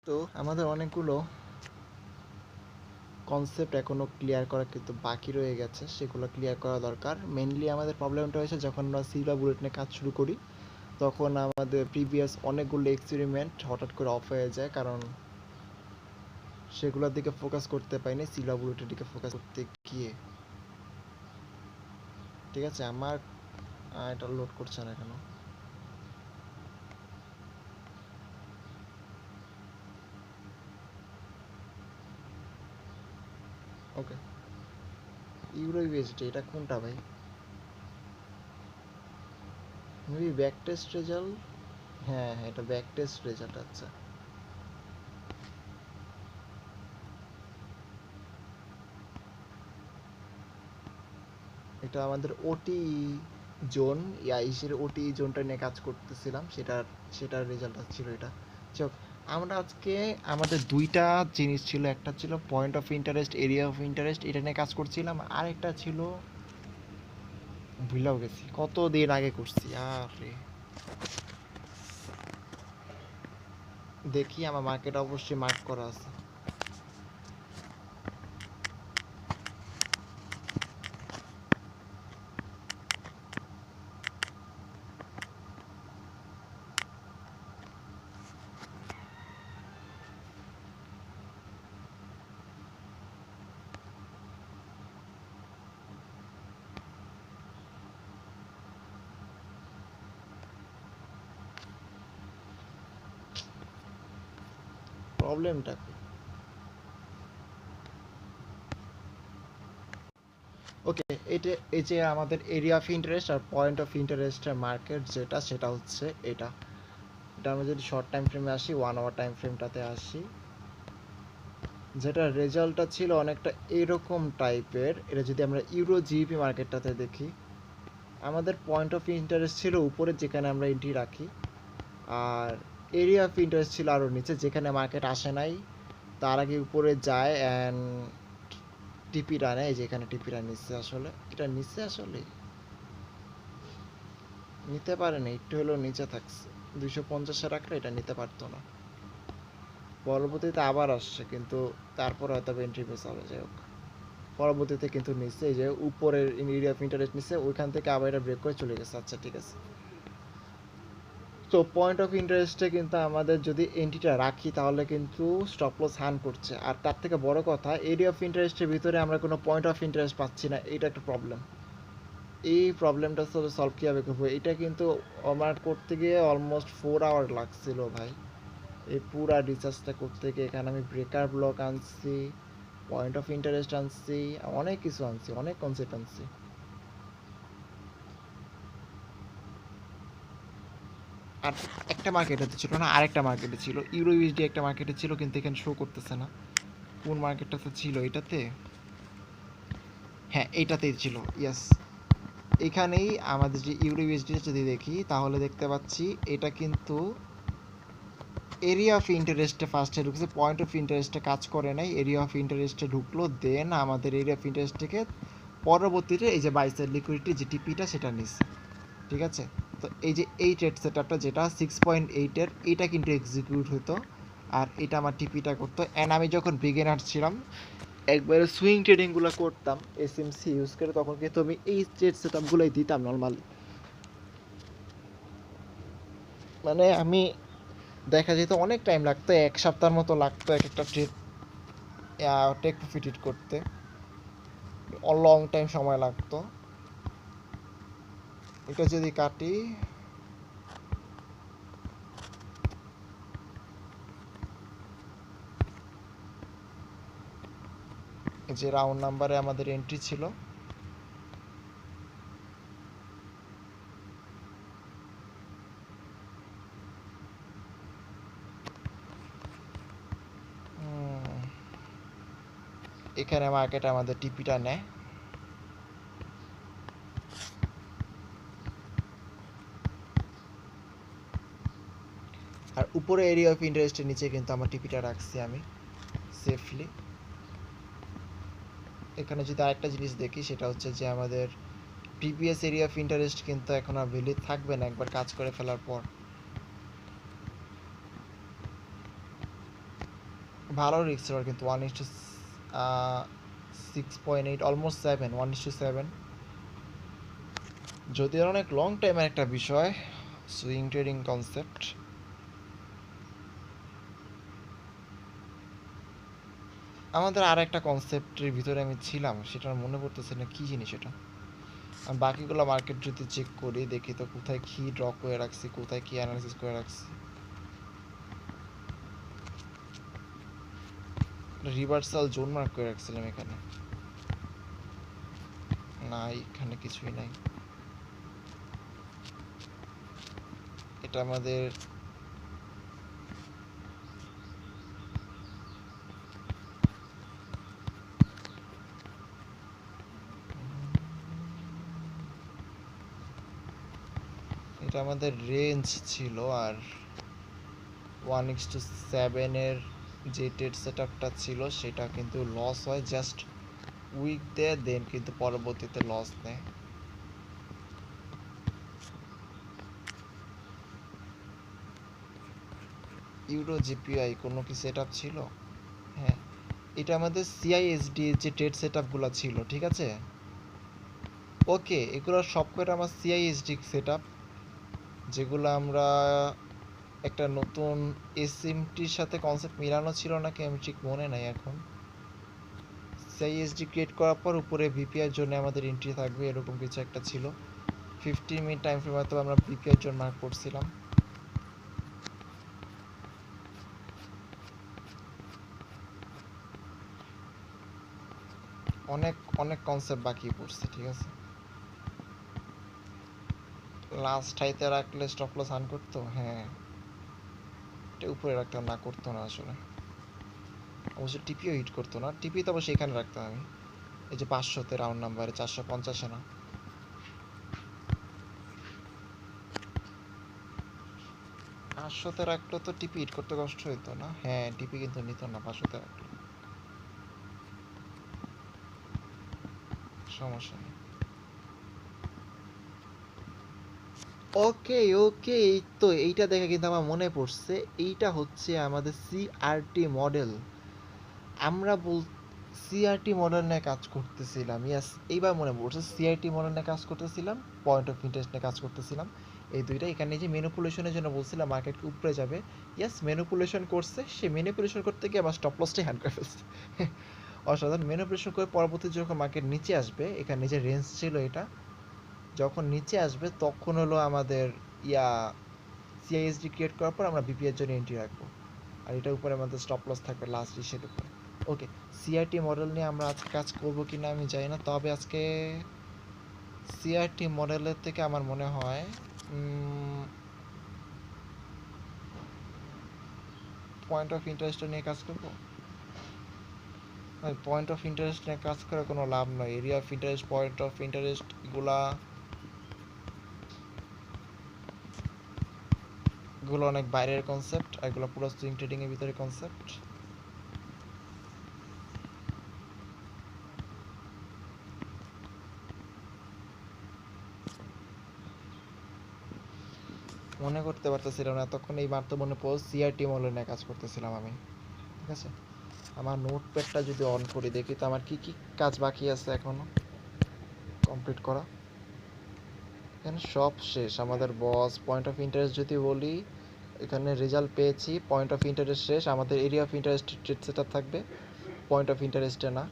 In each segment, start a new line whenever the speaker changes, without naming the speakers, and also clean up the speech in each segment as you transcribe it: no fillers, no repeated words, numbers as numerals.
তো আমাদের অনেকগুলো কনসেপ্ট এখনো ক্লিয়ার করা কিন্তু বাকি রয়ে গেছে, সেগুলো ক্লিয়ার করা দরকার। মেনলি আমাদের প্রবলেমটা হয়েছে যখন আমরা সি বা বুলেট নিয়ে কাজ শুরু করি, তখন আমাদের প্রিভিয়াস অনেকগুলো এক্সপেরিমেন্ট হঠাৎ করে অফ হয়ে যায়, কারণ সেগুলোর দিকে ফোকাস করতে পারিনি সি বা বুলেটের দিকে ফোকাস করতে গিয়ে। ঠিক আছে, আমার এটা লোড করছে না কেন? ওকে, ইউরো ইউএসডি এটা কোনটা ভাই? Maybe back test result. হ্যাঁ হ্যাঁ, এটা ব্যাক টেস্ট রেজাল্ট। আচ্ছা, এটা আমাদের ওটি জোন, আইসির ওটি জোনটা নিয়ে কাজ করতেছিলাম, সেটার রেজাল্ট ছিল এটা। চক, আমরা আজকে আমাদের দুইটা জিনিস ছিল, একটা ছিল point of interest, area of interest, এটা নিয়ে কাজ করছিলাম। আর একটা ছিল, ভুলেও গেছি কত দিন আগে করছি। আরে দেখি, আমার মার্কেট অবশ্যই মার্ক করা আছে। প্রবলেমটা কি? ওকে, এটা এই যে আমাদের এরিয়া অফ ইন্টারেস্ট আর পয়েন্ট অফ ইন্টারেস্টের মার্কেট যেটা, সেটা হচ্ছে এটা। এটা আমরা যদি শর্ট টাইম ফ্রেমে আসি, 1 আওয়ার টাইম ফ্রেমটাতে আসি, যেটা রেজাল্টটা ছিল অনেকটা এরকম টাইপের। এটা যদি আমরা ইউরো জিবি মার্কেটটাতে দেখি, আমাদের পয়েন্ট অফ ইন্টারেস্ট ছিল উপরে, যেখানে আমরা এন্ট্রি রাখি, আর এরিয়া অফ ইন্টারেস্ট ছিল আরও নিচে, যেখানে মার্কেট আসে নাই, তার আগে উপরে যায় অ্যান্ড টিপি টানে। এই যেখানে টিপিটা নিচ্ছে, আসলে এটা নিচ্ছে, আসলে নিতে পারে না, একটু হলেও নিচে থাকছে। 250-এ রাখলে এটা নিতে পারতো না। পরবর্তীতে আবার আসছে, কিন্তু তারপর হয়তো এন্ট্রি মিস হবে। যাই হোক, পরবর্তীতে কিন্তু নিচ্ছে, এই যে উপরের এরিয়া অফ ইন্টারেস্ট নিচ্ছে, ওইখান থেকে আবার এটা ব্রেক করে চলে গেছে। আচ্ছা ঠিক আছে, তো পয়েন্ট অফ ইন্টারেস্টে কিন্তু আমাদের যদি এন্ট্রিটা রাখি, তাহলে কিন্তু স্টপ লস হার্ন করছে। আর তার থেকে বড় কথা, এরিয়া অফ ইন্টারেস্টের ভিতরে আমরা কোনো পয়েন্ট অফ ইন্টারেস্ট পাচ্ছি না, এটা একটা প্রবলেম। এই প্রবলেমটা সলভ কীভাবে করবো? এটা কিন্তু আমার করতে গিয়ে অলমোস্ট 4 আওয়ার লাগছিল ভাই, এই পুরা রিসার্চটা করতে গিয়ে। এখানে আমি ব্রেকার ব্লক আনছি, পয়েন্ট অফ ইন্টারেস্ট আনছি, অনেক কিছু আনছি, অনেক কনসেপ্ট আনছি। আর একটা মার্কেটে ছিল না, আরেকটা মার্কেটে ছিল, ইউরো ইউএসডি একটা মার্কেটে ছিল, কিন্তু এখানে শো করতেছে না কোন মার্কেটটাতে ছিল। এটাতে, হ্যাঁ এইটাতেই ছিল, ইয়েস। এখানেই আমাদের যে ইউরো ইউএসডি যদি দেখি, তাহলে দেখতে পাচ্ছি এটা কিন্তু এরিয়া অফ ইন্টারেস্টে ফার্স্টে ঢুকছে, পয়েন্ট অফ ইন্টারেস্টে কাজ করে নাই, এরিয়া অফ ইন্টারেস্টে ঢুকলো। দেন আমাদের এরিয়া অফ ইন্টারেস্ট থেকে পরবর্তীতে এই যে বাইসের লিকুইডিটি যে টিপিটা, সেটা নিচ্ছে। ঠিক আছে, তো এই যে এই ট্রেড সেটআপটা যেটা 6.8-এর, এটা কিন্তু এক্সিকিউট হতো, আর এটা আমার টিপিটা করতো। অ্যান্ড আমি যখন বিগিনার ছিলাম, একবারে সুইং ট্রেডিংগুলো করতাম এসএমসি ইউজ করে, তখন কিন্তু আমি এই ট্রেড সেটআপগুলোই দিতাম নর্মালি। মানে আমি, দেখা যেত অনেক টাইম লাগতো, 1 সপ্তাহের মতো লাগতো এক একটা ট্রেড টেক প্রফিট হিট করতে, লং টাইম সময় লাগতো। এটা যদি কাটি, যে রাউন্ড নাম্বারে আমাদের এন্ট্রি ছিল, এখানে মার্কেট আমাদের টিপিটা নেয়। আর উপরে এরিয়া অফ ইন্টারেস্টের নিচে কিন্তু আমার টিপিটা রাখছি আমি সেফলি। এখানে যদি আরেকটা জিনিস দেখি, সেটা হচ্ছে যে আমাদের প্রিভিয়াস এরিয়া অফ ইন্টারেস্ট কিন্তু এখন আর ভ্যালিড থাকবে না একবার কাজ করে ফেলার পর। ভালো রিস্ক ছিল কিন্তু 1:6.8 অলমোস্ট 7 1:7, যদিও অনেক লং টাইমের একটা বিষয় সুইং ট্রেডিং কনসেপ্ট। আমাদের আর একটা কনসেপ্টের ভিতরে আমি ছিলাম, সেটা মনে পড়তেছে না কি জিনিস এটা। আমি বাকিগুলো মার্কেট যদি চেক করি দেখি তো কোথায় কি ড্র করে রাখছি, কোথায় কি অ্যানালিসিস করে রাখছি। রিভার্সাল জোন মার্ক করে রাখছিলাম এখানে, না এখানে কিছুই নাই। এটা আমাদের রেঞ্জ ছিল। আর 1:7 এর যে ট্রেড সেটআপটা ছিল সেটা কিন্তু লস হয় জাস্ট উইক দেয়, দেন কিন্তু পরবর্তীতে লস নেয়। ইউরো জিপিআই কোনো কি সেটআপ ছিল? হ্যাঁ, এটা আমাদের সিআইএসডি যে ট্রেড সেটআপগুলো ছিল, ঠিক আছে। ওকে, এগুলো সব কটা আমার সিআইএসডি সেটআপ, যেগুলো আমরা একটা নতুন এসএমটির সাথে কনসেপ্ট মিলানো ছিল নাকি আমি ঠিক মনে নাই এখন। সিআইএসডি ক্রিয়েট করার পর উপরে ভিপিআই এর জন্য আমাদের এন্ট্রি থাকবে, এরকম কিছু একটা ছিল। 15 মিনিট টাইম ফ্রেম হয়তো আমরা ভিপিআই এর জন্য মার্ক করছিলাম। অনেক অনেক কনসেপ্ট বাকি পড়ছে, ঠিক আছে। লাস্ট হাইতে রাখলে স্টপ লস আন করতো, হ্যাঁ এটা উপরে রাখতাম, না করতো না আসলে। অবশ্য টিপিও হিট করতো না, টিপি তো অবশ্যই এখানে রাখতাম আমি, এই যে 500-তে রাউন্ড নাম্বারে, 450-এ না। 500-তে রাখলে তো টিপি হিট করতে কষ্ট হইতো না। হ্যাঁ টিপি কিন্তু নিত না 500-তে রাখলে, সমস্যা নেই। ওকে ওকে, এই তো এইটা দেখে কিন্তু আমার মনে পড়ছে, এইটা হচ্ছে আমাদের সিআরটি মডেল। আমরা সিআরটি মডেল নিয়ে কাজ করতেছিলাম, ইয়াস এইবার মনে পড়ছে, সিআরটি মডেল নিয়ে কাজ করতেছিলাম, পয়েন্ট অফ ইন্টারেস্ট নিয়ে কাজ করতেছিলাম। এই দুইটা এখানে যে ম্যানিপুলেশনের জন্য বলছিলাম মার্কেট উপরে যাবে, ইয়াস ম্যানিপুলেশন করছে, সে ম্যানিপুলেশন করতে গিয়ে আবার স্টপ লসটাই হ্যান্ড করে ফেলছে। অসাধারণ ম্যানিপুলেশন করে পরবর্তী যখন মার্কেট নিচে আসবে, এখানে নিচে রেঞ্জ ছিল এটা, যখন নিচে আসবে তখন হলো আমাদের ইয়া সিআইএসডি ক্রিয়েট করার পর আমরা বিপি এর জন্য এন্ট্রি রাখবো, আর এটার উপরে আমাদের স্টপ লস থাকবে লাস্ট ইসের উপরে। ওকে, সিআরটি মডেল নিয়ে আমরা আজকে কাজ করব কিনা আমি জানি না, তবে আজকে সিআরটি মডেলের থেকে আমার মনে হয় পয়েন্ট অফ ইন্টারেস্ট নিয়ে কাজ করব। পয়েন্ট অফ ইন্টারেস্ট নিয়ে কাজ করে কোনো লাভ নয়, area of interest, point of interest এগুলো অনেক বাইরের কনসেপ্ট, আর এগুলো পুরো সুইং ট্রেডিং এর ভিতরে কনসেপ্ট। মনে করতে পারতেছিলাম না এতক্ষণ, এই মাত্র মনে পড়ল সিআরটি মডেল নিয়ে কাজ করতেছিলাম আমি, ঠিক আছে। আমার নোটপ্যাডটা যদি অন করি দেখি তো আমার কি কি কাজ বাকি আছে এখনো কমপ্লিট করা। এখানে সব শেষ আমাদের বস। পয়েন্ট অফ ইন্টারেস্ট যদি বলি, এখানে রেজাল্ট পেয়েছি, পয়েন্ট অফ ইন্টারেস্ট শেষ, আমাদের area of interest trade setup থাকবে, পয়েন্ট অফ ইন্টারেস্টে না।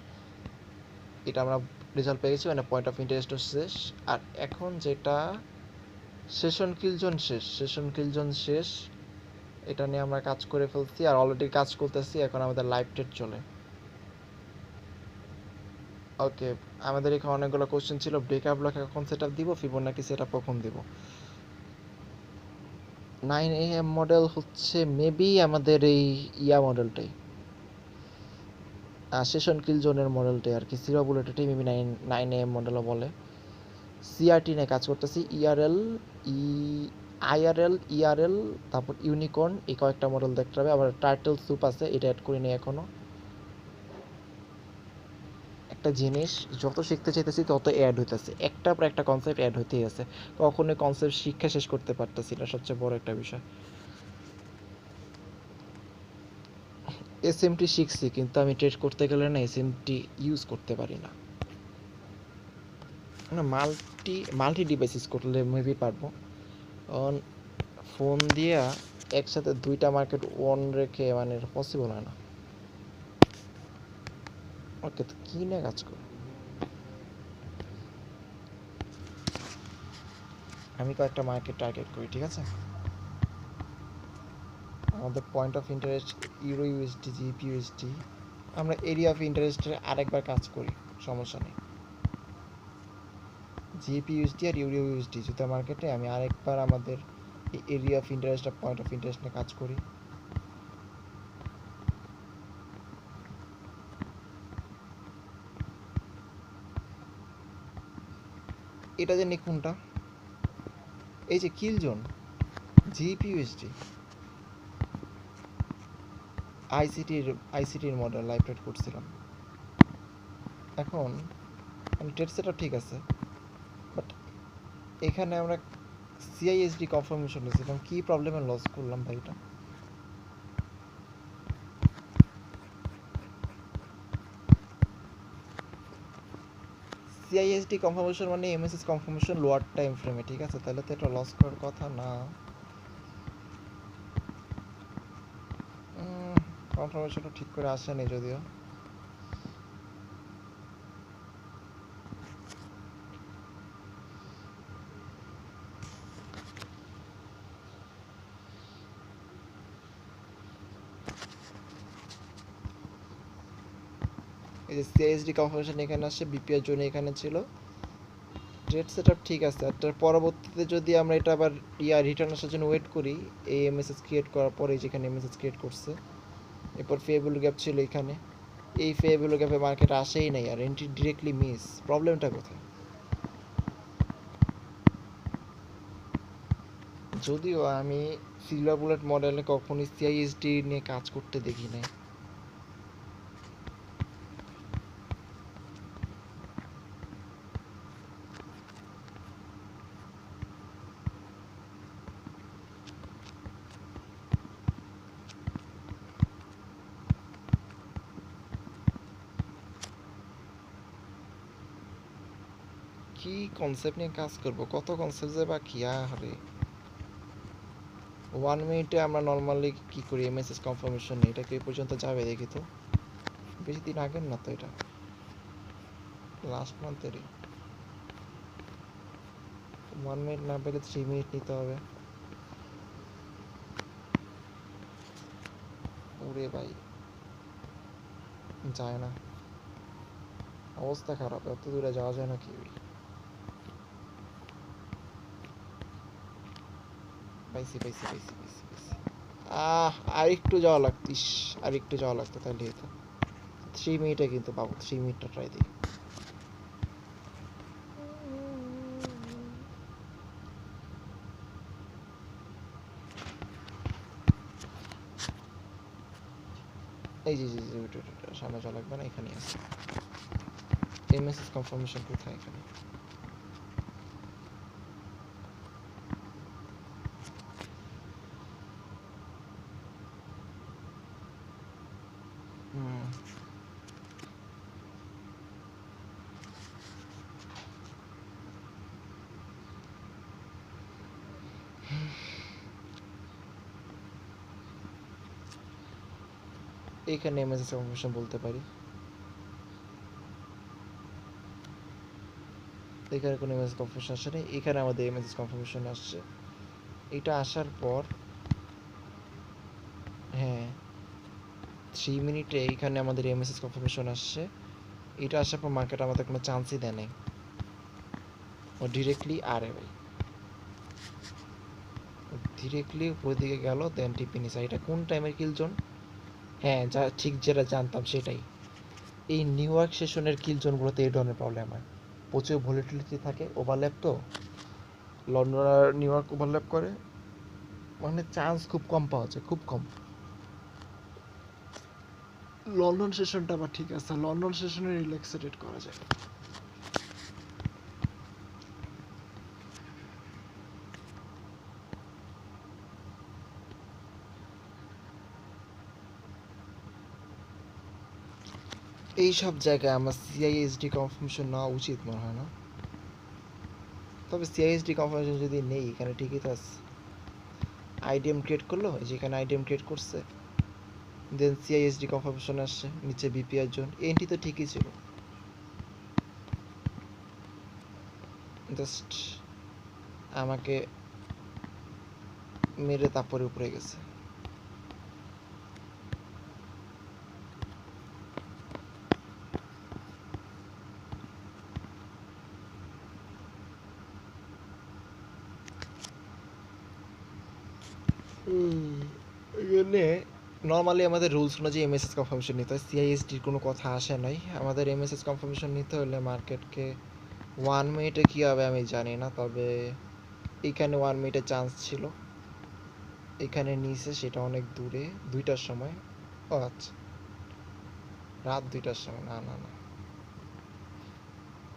এটা আমরা রেজাল্ট পেয়েছি, মানে পয়েন্ট অফ ইন্টারেস্টও শেষ। আর এখন যেটা সেশন কিলজোন শেষ, সেশন কিলজোন শেষ, এটা নিয়ে আমরা কাজ করে ফেলছি, আর অলরেডি কাজ করতেছি, এখন আমাদের লাইভ ট্রেড চলে। ওকে, আমাদের এখানে অনেকগুলো কোশ্চেন ছিল, ব্রেকআপ ব্লক কখন সেটআপ দিব, ফিবোনাকি সেটআপ কখন দিব। 9am মডেল হচ্ছে মেবি আমাদের এই ইয়া মডেলটাই, সেশন কিল জোনের মডেলটাই আর কি, সিরা বুলেটটাই মেবি 9am মডেলও বলে। সিআরটি নিয়ে কাজ করতেছি, আইআরএল ইআরএল, তারপর ইউনিকর্ন, এই কয়েকটা মডেল দেখতে হবে। আবার টার্টেল স্যুপ আছে, এটা অ্যাড করিনি এখনো। একটা জিনিস যত শিখতে চাইতেছি তত অ্যাড হইতেছে, একটার পর একটা কনসেপ্ট অ্যাড হইতেই আছে, কখনোই কনসেপ্ট শিক্ষা শেষ করতে পারতেছি না, সবচেয়ে বড় একটা বিষয়। এসএমটি শিখছি, কিন্তু আমি ট্রেড করতে গেলে না এসএমটি ইউজ করতে পারি না। না, মাল্টি মাল্টি ডিভাইস ইউজ করলে মেবি পারবো। অন ফোন দিয়া একসাথে দুইটা মার্কেট অন রেখে মানে পসিবল হয় না। ওকে, তো কি নিয়ে কাজ করো? আমি কয়েকটা মার্কেট টার্গেট করি, ঠিক আছে? আমাদের point of interest euro USD, GP USD. আমরা এরিয়া অফ ইন্টারেস্টের আরেকবার কাজ করি, সমস্যা নেই। জিপি ইউএসডি আর ইউরো ইউএসডি জুতা মার্কেটে আমি আরেকবার আমাদের এরিয়া অফ ইন্টারেস্ট আর পয়েন্ট অফ ইন্টারেস্ট নিয়ে কাজ করি। এটা জানি কোনটা, এই যে কিল জোন, জিপি ইউএসডি, আইসিটির মডেল লাইভ ট্রেড করছিলাম। এখন মানে ট্রেড সেটআপ ঠিক আছে, বাট এখানে আমরা সিআইএসডি কনফার্মেশন নিয়েছিলাম, কি প্রবলেমে লস করলাম ভাই এটা? সিআইএসডি কনফার্মেশন মানে এমএসএস কনফার্মেশন লোয়ার টাইম ফ্রেমে, ঠিক আছে? তাহলে তো এটা লস করার কথা না। কনফার্মেশনটা ঠিক করে আসেনি যদিও। এই যে সিআইএসডি কনফার্মেশন এখানে আসছে, বিপিআর জোন এখানে ছিল, ট্রেড সেটআপ ঠিক আছে। আর তার পরবর্তীতে যদি আমরা এটা আবার রিটার্ন আসার জন্য ওয়েট করি, এই এমএসএস ক্রিয়েট করার পরে যেখানে এমএসএস ক্রিয়েট করছে, এরপর ফেয়াবল গ্যাপ ছিল এখানে, এই ফেয়াবল গ্যাপে মার্কেট আসেই নাই, আর এন্ট্রি ডিরেক্টলি মিস। প্রবলেমটা কোথায়? যদিও আমি সিলভার বুলেট মডেলে কখনোই সিআইএসডি নিয়ে কাজ করতে দেখি নাই। কি কনসেপ্ট নিয়ে কাজ করব, কত কনসেপ্ট যে বাকি। আরে 1 মিনিটে আমরা নর্মালি কি করি, এমএসএস কনফার্মেশন নেই, এটা কি এই পর্যন্ত যাবে দেখি তো। বেশি দিন আগের না তো, এটা লাস্ট মান্থেরই। 1 মিনিট না পেলে 3 মিনিট নিতে হবে। ওরে ভাই, যায় না, অবস্থা খারাপ, এত দূরে যাওয়া যায় না কি? পাইছি পাইছি পাইছি পাইছি পাইছি। আর একটু যাওয়া লাগতিস, আর একটু যাওয়া লাগতো, তাহলে হতো। 3 মিনিটে কিন্তু পাবো, 3 মিনিটটা ট্রাই দিই। এই জি জি জি, সামনে যাওয়া লাগবে না, এখানেই আছে। এমএসএস কনফার্মেশন কোথায়? এখানে। হুম, এখানে এমএসএস কনফার্মেশন বলতে পারি। এখানে কোনো এমএসএস কনফার্মেশন আসে নেই, এখানে আমাদের এমএসএস কনফার্মেশন আসছে। এটা আসার পর, হ্যাঁ, 3 মিনিটে এইখানে আমাদের এমএসএস কনফার্মেশন আসছে। এটা আসার পর মার্কেট আমাদের কোনো চান্সই দেয় নাই, ও ডিরেক্টলি, আরে ভাই, ডিরেক্টলি উপরের দিকে গেল, দেন টিপে নিছে। এটা কোন টাইমের কিল জোন? হ্যাঁ, যা ঠিক যেটা জানতাম সেটাই। এই নিউ ইয়র্ক সেশনের কিল জোনগুলোতে এই ধরনের প্রবলেম হয়, প্রচুর ভলিটিলিটি থাকে, ওভারল্যাপ তো, লন্ডন আর নিউ ইয়র্ক ওভারল্যাপ করে, মানে চান্স খুব কম পাওয়া যায়, খুব কম। লন্ডন সেশনটা আবার ঠিক আছে, লন্ডন সেশনে রিল্যাক্সে ট্রেড করা যায়। এই সব জায়গায় আমার সিআইএসডি কনফার্মেশন নেওয়া উচিত মনে হয় না। তবে সিআইএসডি কনফার্মেশন যদি নেই এখানে ঠিকই তো আছে। আইডিএম ক্রিয়েট করলো, যেখানে আইডিএম ক্রিয়েট করছে, দেন সিআইএসডি কনফার্মেশন আসছে, নিচে বিপিআর জোন, এন্ট্রি তো ঠিকই ছিল, জাস্ট আমাকে মেরে তারপরে উপরে গেছে। এখানে নর্মালি আমাদের রুলস অনুযায়ী এমএসএস কনফার্মেশন নিতে হয়, সিআইএসডির কোনো কথা আসে নাই। আমাদের এমএসএস কনফার্মেশন নিতে হলে মার্কেটকে 1 মিনিটে কী হবে আমি জানি না, তবে এখানে 1 মিনিটের চান্স ছিল, এখানে নিচে সেটা অনেক দূরে 2টার সময়। ও আচ্ছা, রাত 2টার সময়, না না না,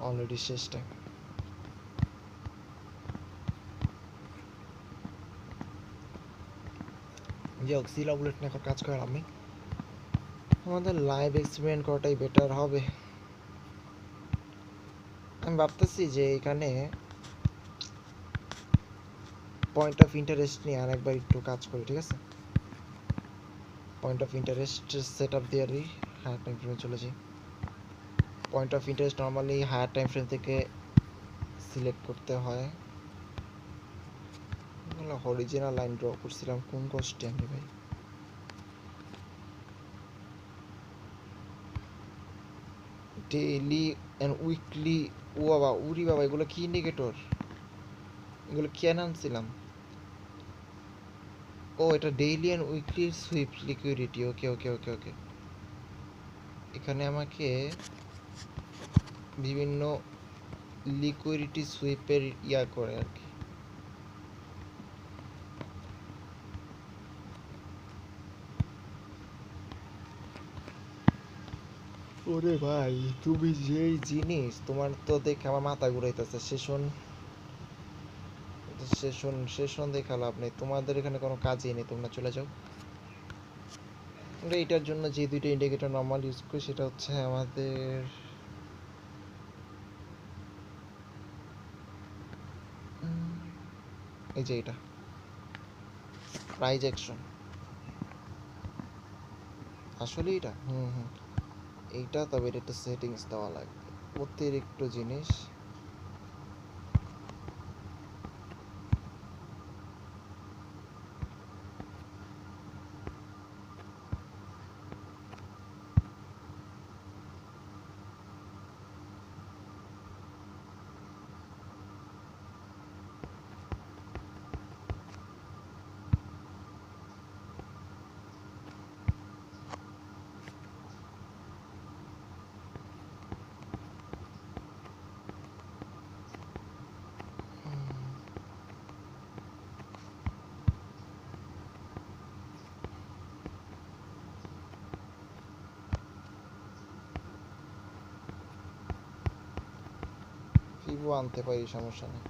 অলরেডি শেষ টাইম। যে অক্সিলা বুলেট নিয়ে এখন কাজ করার আমি, আমাদের লাইভ এক্সপেরিমেন্ট করাটাই বেটার হবে। আমি ভাবতেছি যে এখানে পয়েন্ট অফ ইন্টারেস্ট নিয়ে আরেকবার একটু কাজ করি, ঠিক আছে? Point of interest set up দিয়ে হায়ার টাইম ফ্রেমে চলে যাই। Point of interest normally higher time frame থেকে সিলেক্ট করতে হয়। অরিজিনাল লাইন ড্র করছিলাম কোন কষ্টে আমি ভাই। ডেইলি অ্যান্ড উইকলি, ও বাবা, উরি বাবা, এগুলো কি ইন্ডিকেটর, এগুলো কেন আনছিলাম? ও এটা daily and weekly sweep liquidity, okay okay okay okay. এখানে আমাকে বিভিন্ন লিকুইডিটি সুইপের ইয়া করে আর কি। ওরে ভাই, তুমি যেই জিনিস, তোমার তো দেখে আমার মাথা ঘুরাইতেছে। সেশন সেশন সেশন দেখা লাভ নেই, তোমাদের এখানে কোনো কাজই নেই, তোমরা চলে যাও। আমরা এইটার জন্য যে দুইটা ইন্ডিকেটর নর্মাল ইউজ করি সেটা হচ্ছে আমাদের এই যে এটা প্রাইজ অ্যাকশন, আসলে এটা এইটা, তবে এটা একটা সেটিংস দেওয়া লাগবে, অতিরিক্ত জিনিস। ফিবো আনতে পারি, সমস্যা নেই।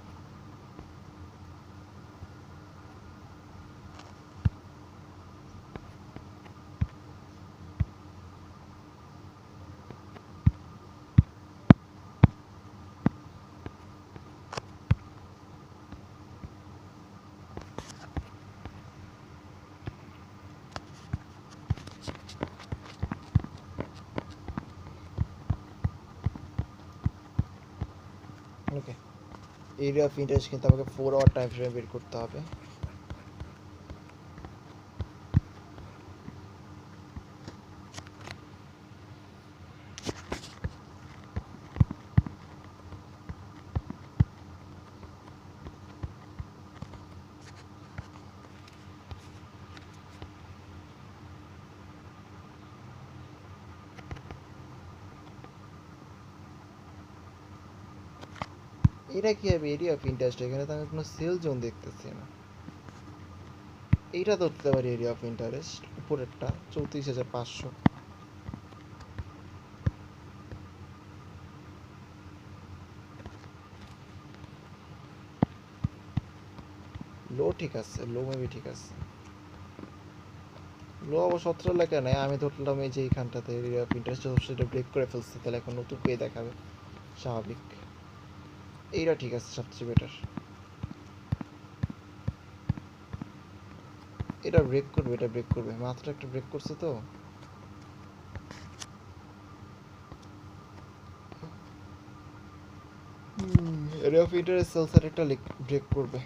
ওকে, এরিয়া অফ ইন্টারেস্ট কিন্তু আমাকে 4 আওয়ার টাইম ফ্রেমে বের করতে হবে। এটা কি হবে এরিয়া অফ ইন্টারেস্ট? এখানে তো আমি কোনো সেল জোন দেখতেছি না। এইটা ধরতে পারি এরিয়া অফ ইন্টারেস্ট, উপরেরটা 34,500। লো ঠিক আছে, লো মেবি ঠিক আছে, লো অবশ্য অত্র লেখা নেই, আমি ধরলাম এই যে এইখানটাতে এরিয়া অফ ইন্টারেস্ট সেটা ব্রেক করে ফেলছে, তাহলে এখন নতুন পেয়ে দেখাবে স্বাভাবিক। এইটা ঠিক আছে, সবচেয়ে বেটার। এটা ব্রেক করবে, এটা ব্রেক করবে, মাত্র একটা ব্রেক করছে তো। এরিয়া অফ ইন্টারেস্ট সেলসের একটা ব্রেক করবে।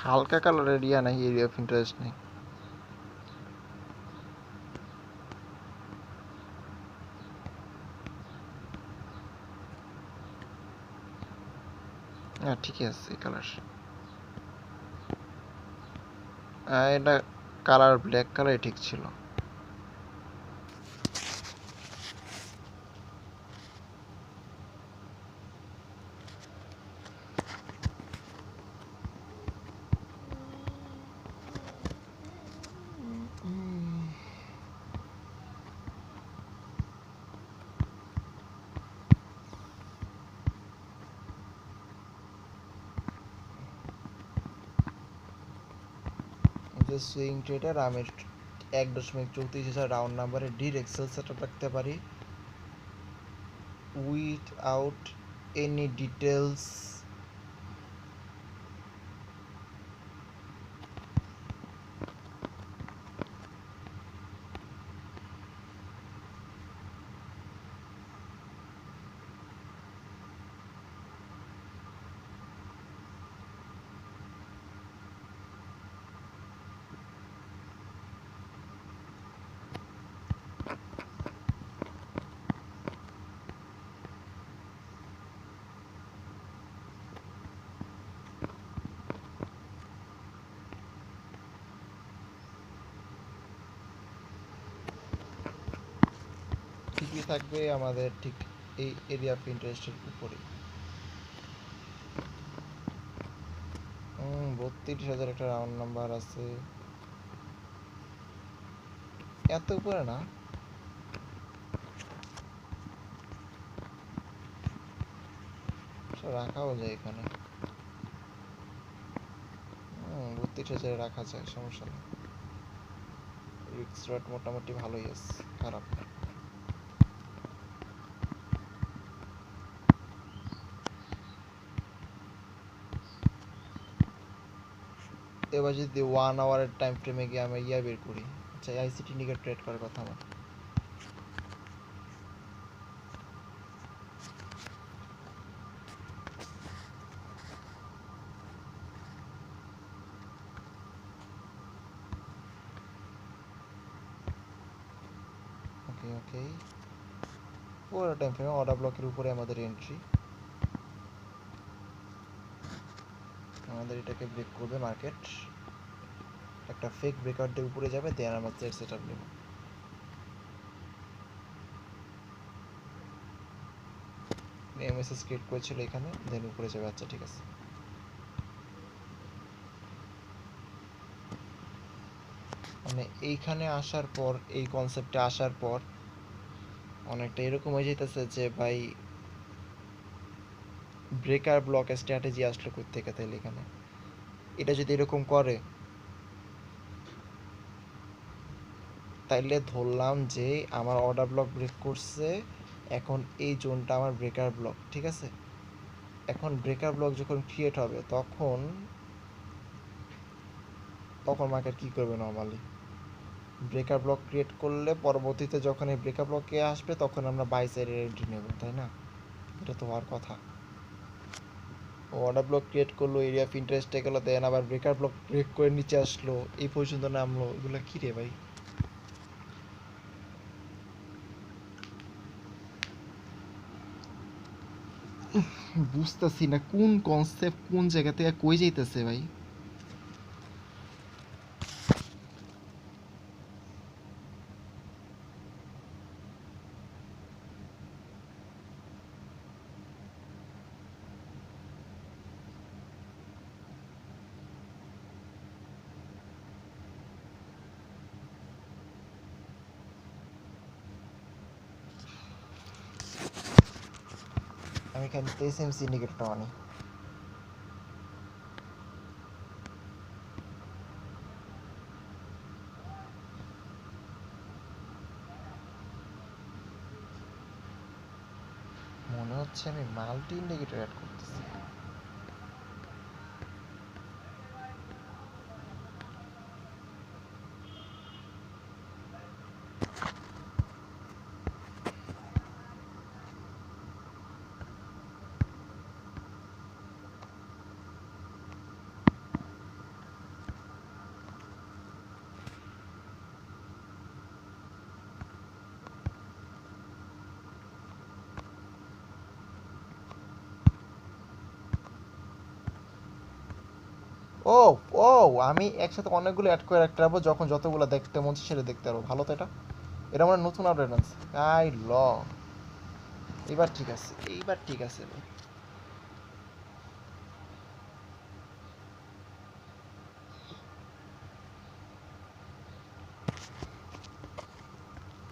হালকা কালার এরিয়া নাই, এরিয়া অফ ইন্টারেস্ট নেই। হ্যাঁ ঠিকই আছে এই কালার। এটা কালার ব্ল্যাক কালারই ঠিক ছিল। সুইং ট্রেডার আমি 1.34 রাউন্ড নাম্বারে ডিরেক্ট সেল সেটআপ রাখতে পারি উইথআউট এনি ডিটেলস। ঠিকই থাকবে আমাদের ঠিক এই এরিয়া অফ ইন্টারেস্টের উপরে। 32,000 একটা রাউন্ড নাম্বার আছে, এত উপরে না। রাখাও যায় এখানে, 32,000 রাখা যায়, সমস্যা নেই। রিক্স রেট মোটামুটি ভালোই আছে, খারাপ না। এবার যদি 1 আওয়ারের টাইম ফ্রেমে গিয়ে আমি ইয়া বের করি, আচ্ছা আইসিটি নিয়ে ট্রেড করার কথা আমার। ওকে, পুরো টাইম ফ্রেমে অর্ডার ব্লকের উপরে আমাদের এন্ট্রি, আমাদের এটাকে ব্রেক করবে মার্কেট, একটা ফেক ব্রেকআউট দিয়ে উপরে যাবে, দেন আমরা ট্রেড সেটআপ নেব। এমএসএস ক্রিয়েট করেছিল এখানে, দেন উপরে যাবে। আচ্ছা ঠিক আছে, মানে এইখানে আসার পর, এই কনসেপ্টে আসার পর অনেকটা এরকম হয়ে যেতেছে যে ভাই ব্রেকার ব্লক স্ট্র্যাটেজি আসলো কোত্থেকে তাইলে এখানে, এটা যদি এরকম করে তাইলে ধরলাম যে আমার অর্ডার ব্লক ব্রেক করছে, এখন এই জোনটা আমার ব্রেকার ব্লক, ঠিক আছে। এখন ব্রেকার ব্লক যখন ক্রিয়েট হবে তখন তখন মার্কেট কী করবে নর্মালি, ব্রেকার ব্লক ক্রিয়েট করলে পরবর্তীতে যখন এই ব্রেকার ব্লকে আসবে তখন আমরা বাই সাইডের এন্ট্রি নেব, তাই না? এটা তো হওয়ার কথা। ও অর্ডার ব্লক ক্রিয়েট করলো, এরিয়া অফ ইন্টারেস্টে গেলো, দেন আবার ব্রেকার ব্লক ব্রেক করে নিচে আসলো, এই পর্যন্ত নামলো, এগুলো কী রে ভাই? বুঝতেছি না কোন কনসেপ্ট কোন জায়গা থেকে কই যাইতেছে ভাই। আমি এখানে এসএমসি ইন্ডিকেটরটা আনি, মনে হচ্ছে আমি মাল্টি ইন্ডিকেটর অ্যাড করতেছি। ও ও, আমি একসাথে অনেকগুলো অ্যাড করে রাখতে পারবো, যখন যতগুলো দেখতে মন চায় সেটা দেখতে পারবো। ভালো তো এটা, এটা আমার নতুন আপডেট আছে। আই ল, এবার ঠিক আছে, এইবার ঠিক আছে ভাই।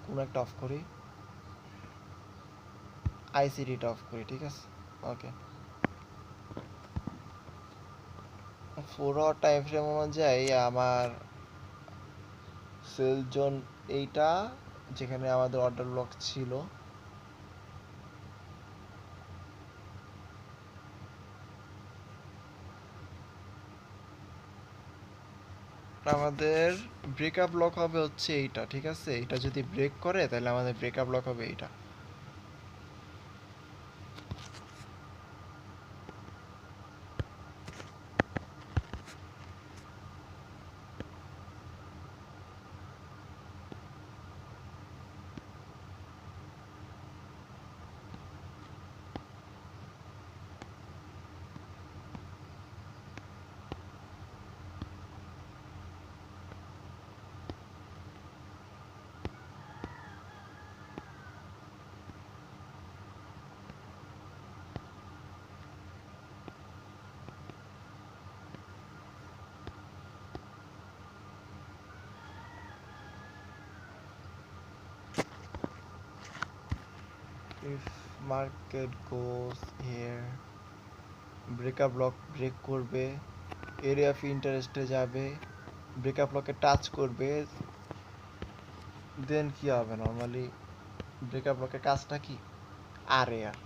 কোনো একটা অফ করি, আইসিডিটা অফ করি, ঠিক আছে। ওকে, পুরো টাইম ফ্রেম অনুযায়ী আমার সেল জোন এইটা, যেখানে আমাদের অর্ডার ব্লক ছিল, আমাদের ব্রেকআপ ব্লক হবে হচ্ছে এইটা, ঠিক আছে। এটা যদি ব্রেক করে তাহলে আমাদের ব্রেকআপ ব্লক হবে এইটা। if market goes here, breaker block break করবে, এরিয়া অফ ইন্টারেস্টে যাবে, ব্রেকআপ ব্লকে টাচ করবে, দেন কি হবে নর্মালি, ব্রেকআপ ব্লকের কাজটা কি, আর এ আর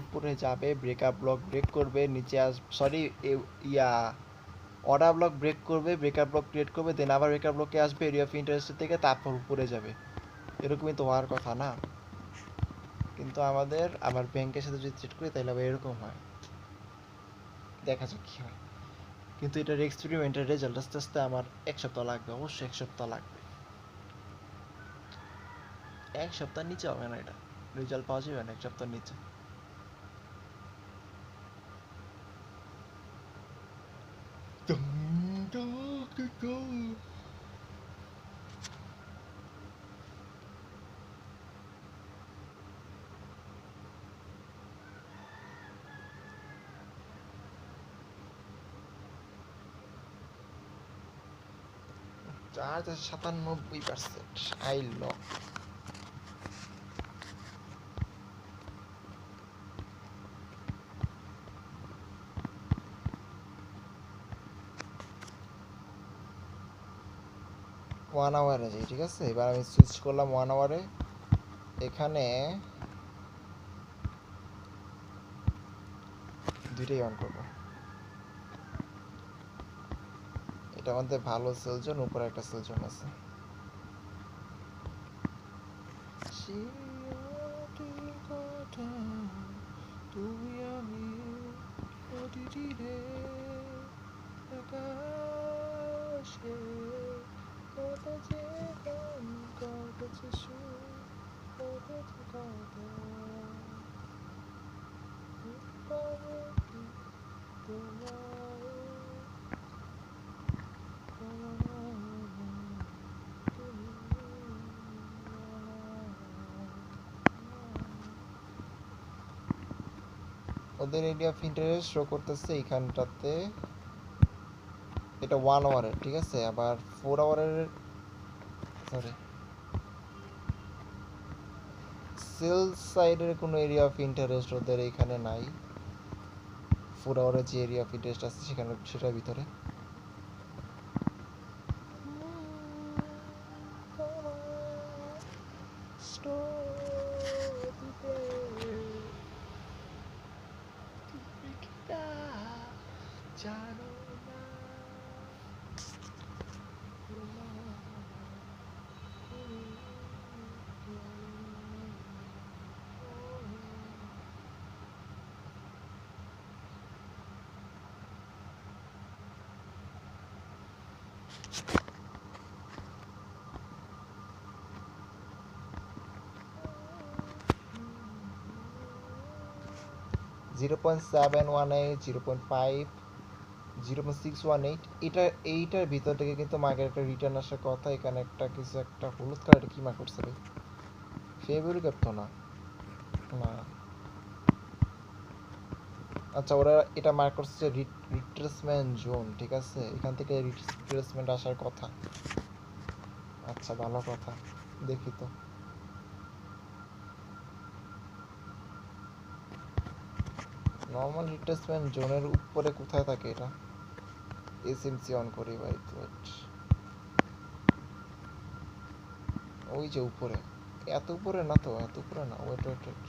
উপরে যাবে, ব্রেকআপ ব্লক ব্রেক করবে, নিচে আস সরি ইয়া অর্ডার ব্লক ব্রেক করবে, ব্রেকআপ ব্লক ক্রিয়েট করবে, দেন আবার ব্রেকআপ ব্লকে আসবে এরিয়া অফ ইন্টারেস্টের থেকে, তারপর উপরে যাবে। এরকমই তো হওয়ার কথা না? কিন্তু আমাদের আবার ব্যাংকের সাথে যদি চেক করি তাহলে আবার এরকম হয়। দেখা যাক কি হয়। কিন্তু এটার এক্সপেরিমেন্টের রেজাল্ট আস্তে আস্তে আমার 1 সপ্তাহ লাগবে, অবশ্যই 1 সপ্তাহ লাগবে। 1 সপ্তাহ নিচে হবে না, এটা রেজাল্ট পাওয়া যাবে না 1 সপ্তাহ নিচে। Charge 97%, I lock. ওয়ান আওয়ারে যাই, ঠিক আছে। এবার আমি সুইচ করলাম 1 আওয়ারে। এখানে দুইটাই অন করবো। এটা আমাদের ভালো সেলজন, উপরে একটা সেলজন আছে। তুই আমি প্রতিদিনে আকাশে কত যে গান, কত যে সুর, কত যে কথা, পাবো কি তোমায়, ওদের এরিয়া অফ ইন্টারেস্ট শো করতেছে এইখানটাতে। এটা 1 আওয়ারের, ঠিক আছে। আবার 4 আওয়ারের, সরি, সেল সাইডের কোনো এরিয়া অফ ইন্টারেস্ট ওদের এখানে নাই। 4 আওয়ারের যে এরিয়া অফ ইন্টারেস্ট আছে সেখানে, সেটার ভিতরে। জানো না (0.718, 0.5, 0.618), এইটার ভিতর থেকে কিন্তু মার্কের একটা রিটার্ন আসার কথা। এখানে একটা কিছু একটা হলুদ কালার, কি মার্ক করছে ভাই? ফেব্রুয়ারি ক্যাপ তো না, না। আচ্ছা, ওরা এটা মার্ক করছে রিট্রেসমেন্ট জোন, ঠিক আছে। এখান থেকে রিট্রেসমেন্ট আসার কথা। আচ্ছা, ভালো কথা, দেখি তো। নর্মাল রিট্রেসমেন্ট জোনের উপরে কোথায় থাকে এটা? এসএমসি অন করি ভাই, ওয়েট। ওই যে উপরে, এত উপরে না তো, এত উপরে না, ওয়েট ওয়েট ওয়েট।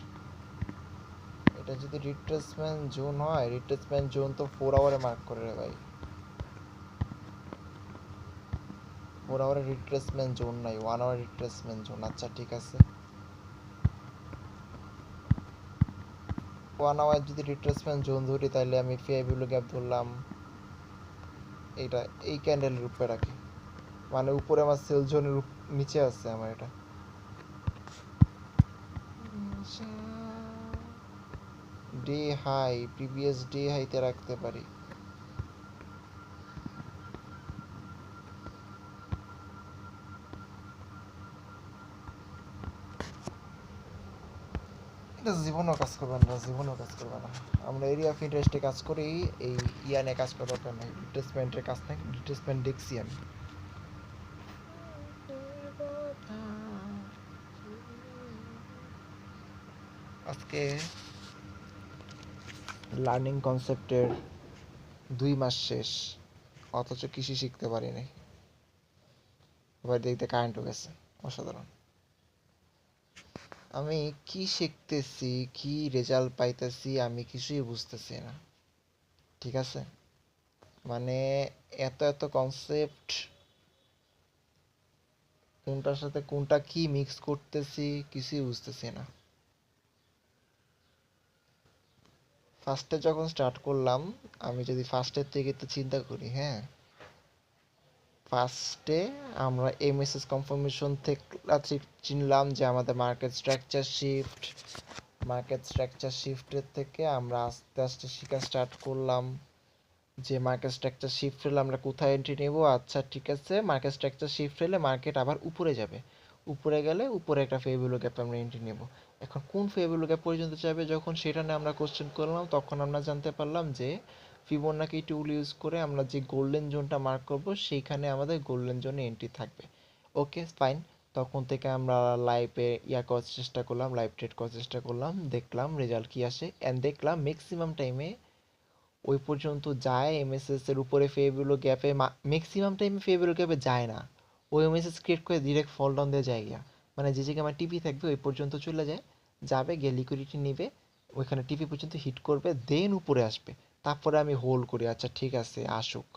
এটা যদি রিট্রেসমেন্ট জোন হয়, রিট্রেসমেন্ট জোন তো 4 আওয়ারে মার্ক করে রে ভাই। 4 আওয়ারে রিট্রেসমেন্ট জোন নাই, 1 আওয়ার রিট্রেসমেন্ট জোন। আচ্ছা, ঠিক আছে। 1 আওয়ার যদি রিট্রেসমেন্ট জোন ধরি, তাহলে আমি ফেয়ারভ্যালু গ্যাপ ধরলাম এইটা, এই ক্যান্ডেলের উপরে রাখি। মানে উপরে আমার সেল জোনের নিচে আছে আমার এটা। ডে হাই, প্রিভিয়াস ডে হাইতে রাখতে পারি। এটা জীবনও কাজ করবে না, জীবনও কাজ করবে না। আমরা এরিয়া অফ ইন্টারেস্টে কাজ করি, এই ইয়ানে কাজ করার দরকার নাই, রিট্রেসমেন্টের কাজ নাই। রিট্রেসমেন্ট দেখছি আমি। আজকে লার্নিং কনসেপ্টের 2 মাস শেষ, অথচ কৃষি শিখতে পারিনি। এবার দেখতে কারেন্টও গেছে, অসাধারণ। আমি কি শিখতেছি, কি রেজাল্ট পাইতেছি, আমি কিছুই বুঝতেছি না, ঠিক আছে। মানে এত এত কনসেপ্ট, কোনটার সাথে কোনটা কি মিক্স করতেছি কিছুই বুঝতেছি না। ফার্স্টে যখন স্টার্ট করলাম, আমি যদি ফার্স্টের থেকে একটু চিন্তা করি, হ্যাঁ, ফার্স্টে আমরা এমএসএস কনফার্মেশন থেকে চিনলাম যে আমাদের মার্কেট স্ট্রাকচার শিফটের থেকে আমরা আস্তে আস্তে শেখা স্টার্ট করলাম যে মার্কেট স্ট্রাকচার শিফট হলে আমরা কোথায় এন্ট্রি নেব। আচ্ছা ঠিক আছে, মার্কেট স্ট্রাকচার শিফট হলে মার্কেট আবার উপরে যাবে, উপরে গেলে উপরে একটা ফেভিলো গ্যাপে আমরা এন্ট্রি নেব। এখন কোন ফেভিলো গ্যাপ পর্যন্ত যাবে, যখন সেটা নিয়ে আমরা কোশ্চেন করলাম তখন আমরা জানতে পারলাম যে ফিবোনাকি টুল ইউজ করে আমরা যে গোল্ডেন জোনটা মার্ক করব সেইখানে আমাদের গোল্ডেন জোনে এন্ট্রি থাকবে। Okay fine. তখন থেকে আমরা লাইভে করার চেষ্টা করলাম, লাইভ ট্রেড করার চেষ্টা করলাম, দেখলাম রেজাল্ট কি আসে, অ্যান্ড দেখলাম ম্যাক্সিমাম টাইমে ওই পর্যন্ত যায় এমএসএস এর উপরে ফেভিলো গ্যাপে, ম্যাক্সিমাম টাইমে ফেভিলো গ্যাপে যায় না, ওই এমএসএস ক্রিয়েট করে ডিরেক্ট ফল ডাউন দিয়ে যায় গিয়া, মানে যে জায়গায় আমার টিপি থাকবে ওই পর্যন্ত চলে যায়, যাবে গিয়ে লিকুইডিটি নিবে, ওইখানে টিপি পর্যন্ত হিট করবে, দেন উপরে আসবে। তারপরে আমি হোল্ড করি, আচ্ছা ঠিক আছে আসুক,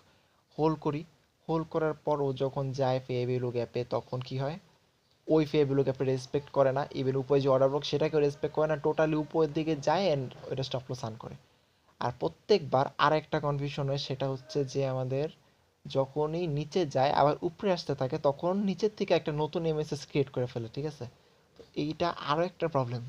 হোল্ড করি। হোল্ড করার পর ও যখন যায় ফেভিলো গ্যাপে তখন কি হয়, ওই ফেভিলো গ্যাপে রেসপেক্ট করে না, ইভেন উপরে যে অর্ডার ব্লক সেটাকেও রেসপেক্ট করে না, টোটালি উপরের দিকে যায় অ্যান্ড ওইটা স্টপ লস আর্ন করে। আর প্রত্যেকবার আর একটা কনফিউশন হয়, সেটা হচ্ছে যে আমাদের যখনই নিচে যায় আবার উপরে আসতে থাকে তখন নিচের থেকে একটা নতুন এমএসএস ক্রিয়েট করে ফেলে, ঠিক আছে। তো এইটা আরও একটা প্রবলেম,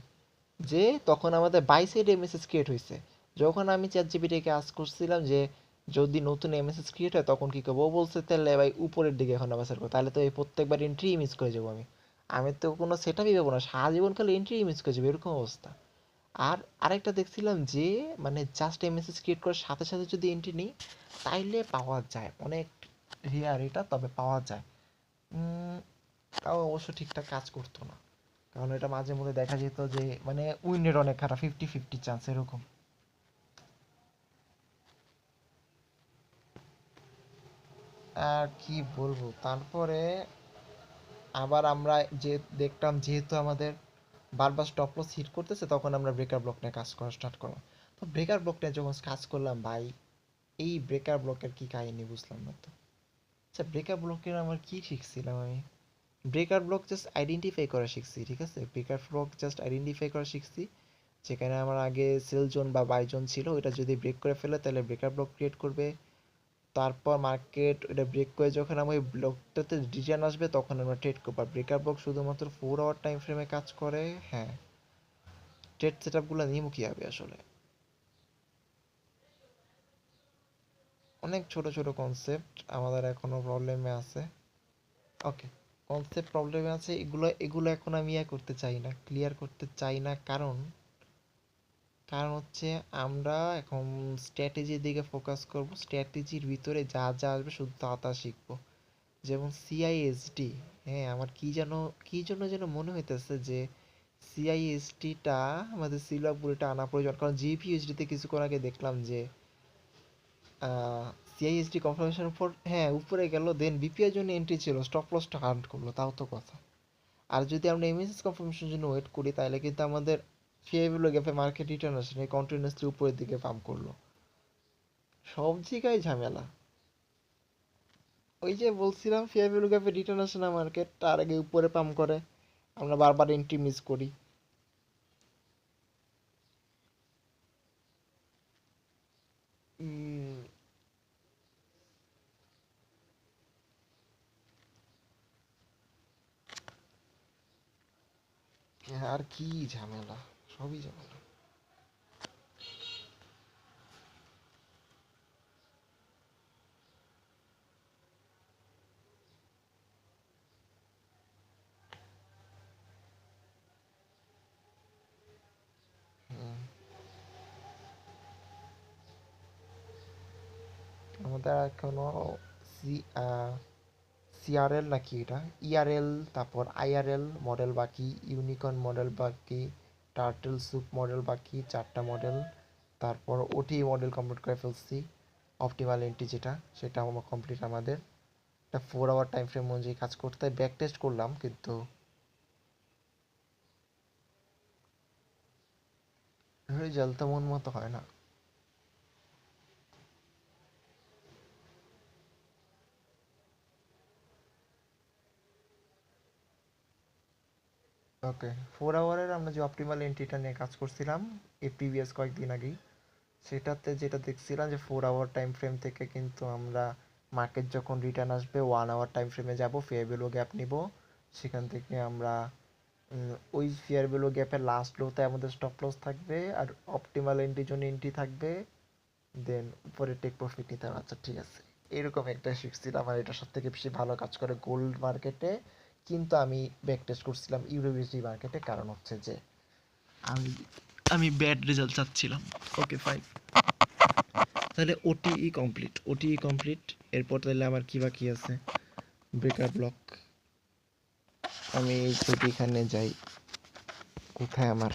যে তখন আমাদের বাই সাইড এমএসএস ক্রিয়েট হয়েছে। যখন আমি চ্যাট জিপিটিকে আস্ক করছিলাম যে যদি নতুন এমএসএস ক্রিয়েট হয় তখন কী করবো, ও বলছে তাহলে ভাই উপরের দিকে এখন আবার করো, তাহলে তো এই প্রত্যেকবার এন্ট্রি মিস করে যাবো আমি। আমি তো কোনো সেট আপই পাবো না, সারা জীবন খালি এন্ট্রি মিস করে যাবো, এরকম অবস্থা। আর আরেকটা দেখছিলাম যে মানে জাস্ট এমএসএস ক্রিয়েট করার সাথে সাথে যদি এন্ট্রি নিই তাইলে পাওয়া যায়, অনেক রেয়ার এটা, তবে পাওয়া যায়। উম, তাও অবশ্য ঠিকঠাক কাজ করতো না, কারণ এটা মাঝে মধ্যে দেখা যেত যে মানে উইনের অনেক খারাপ, 50-50 চান্স এরকম। আর কি বলবো, তারপরে আবার আমরা যে দেখলাম যেহেতু আমাদের বারবার স্টপ লস হিট করতেছে, তখন আমরা ব্রেকার ব্লক নিয়ে কাজ করা স্টার্ট করলাম। তো ব্রেকার ব্লক নিয়ে যখন কাজ করলাম ভাই, এই ব্রেকার ব্লকের কি কাহিনী বুঝলাম না তো। আচ্ছা ব্রেকার ব্লকের আমার কি শিখছিলাম আমি, ব্রেকার ব্লক জাস্ট আইডেন্টিফাই করা শিখছি, ঠিক আছে, ব্রেকার ব্লক জাস্ট আইডেন্টিফাই করা শিখছি, যেখানে আমার আগে সেল জোন বা বাই জোন ছিল, ওটা যদি ব্রেক করে ফেলে তাহলে ব্রেকার ব্লক ক্রিয়েট করবে। তারপর মার্কেট ওটা ব্রেক করে যখন আমার ওই ব্লকটাতে রিটার্ন আসবে তখন আমরা ট্রেড করবো। আর ব্রেকার ব্লক শুধুমাত্র 4 আওয়ার টাইম ফ্রেমে কাজ করে। হ্যাঁ, ট্রেড সেট আপগুলো নিয়ে কি হবে আসলে, অনেক ছোট ছোট কনসেপ্ট আমাদের এখনো প্রবলেমে আছে। ওকে, কনসেপ্ট প্রবলেমে আছে, এগুলো এগুলো এখন আমি করতে চাই না, ক্লিয়ার করতে চাই না, কারণ কারণ হচ্ছে আমরা এখন স্ট্র্যাটেজির দিকে ফোকাস করব, স্ট্র্যাটেজির ভিতরে যা যা আসবে শুধু তা তা শিখবো। যেমন সিআইএসডি, হ্যাঁ আমার কি জন্য যেন মনে হইতেছে যে সিআইএসডিটা আমাদের সিলাবুরিটা আনা প্রয়োজন, কারণ জিপিএইচডিতে কিছুক্ষণ আগে দেখলাম যে সিআইএসডি কনফার্মেশন উপর, হ্যাঁ উপরে গেল, দেন বিপিআই জন্য এন্ট্রি ছিল, স্টপ লসটা হার্ড করলো, তাও তো কথা। আর যদি আমরা এমএসএস কনফার্মেশন জন্য ওয়েট করি তাহলে কিন্তু আমাদের ফিআইবিলো গ্যাপে মার্কেট রিটার্ন আসে কন্টিনিউয়াসলি উপরের দিকে পাম্প করলো, সব জায়গায় ঝামেলা। ওই যে বলছিলাম ফিআইবিলো গ্যাপে রিটার্ন আসে না, মার্কেট তার আগে উপরে পাম্প করে, আমরা বারবার এন্ট্রি মিস করি। উম, আর কি ঝামেলা, সবই ঝামেলা। হুম, আমাদের এখনো সি সিআরএল নাকি এটা, ইআরএল, তারপর আইআরএল মডেল বাকি, ইউনিকর্ন মডেল বাকি, টার্টেল স্যুপ মডেল বাকি, 4টা মডেল। তারপর ওটি মডেল কমপ্লিট করে ফেলছি, অপটিমাল এন্ট্রি যেটা, সেটা আমার কমপ্লিট। আমাদের একটা 4 আওয়ার টাইম ফ্রেম অনুযায়ী কাজ করতে হয়, ব্যাক টেস্ট করলাম কিন্তু রেজাল্ট তো মন মতো হয় না। ওকে, 4 আওয়ারের আমরা যে অপটিমাল এন্ট্রিটা নিয়ে কাজ করছিলাম এই প্রিভিয়াস কয়েকদিন আগেই, সেটাতে যেটা দেখছিলাম যে 4 আওয়ার টাইম ফ্রেম থেকে কিন্তু আমরা মার্কেট যখন রিটার্ন আসবে 1 আওয়ার টাইম ফ্রেমে যাব, ফেয়ার ভ্যালু গ্যাপ নিব, সেখান থেকে আমরা ওই ফেয়ার ভ্যালু গ্যাপের লাস্ট লোতে আমাদের স্টপ লস থাকবে আর অপটিমাল এন্ট্রির জন্য এন্ট্রি থাকবে, দেন উপরে টেক প্রফিট নিতে হবে। আচ্ছা ঠিক আছে, এরকম একটা শিখছিলাম আর এটা সব থেকে বেশি ভালো কাজ করে গোল্ড মার্কেটে, কিন্তু আমি ব্যাক টেস্ট করছিলাম ইউরোবিএসডি মার্কেটে, কারণ হচ্ছে যে আমি আমি ব্যাড রেজাল্ট চাচ্ছিলাম। ওকে ফাইন, তাহলে ওটিই কমপ্লিট, ওটিই কমপ্লিট। এরপর তাহলে আমার কি বাকি আছে? Breaker block. আমি যদি এখানে যাই, কোথায় আমার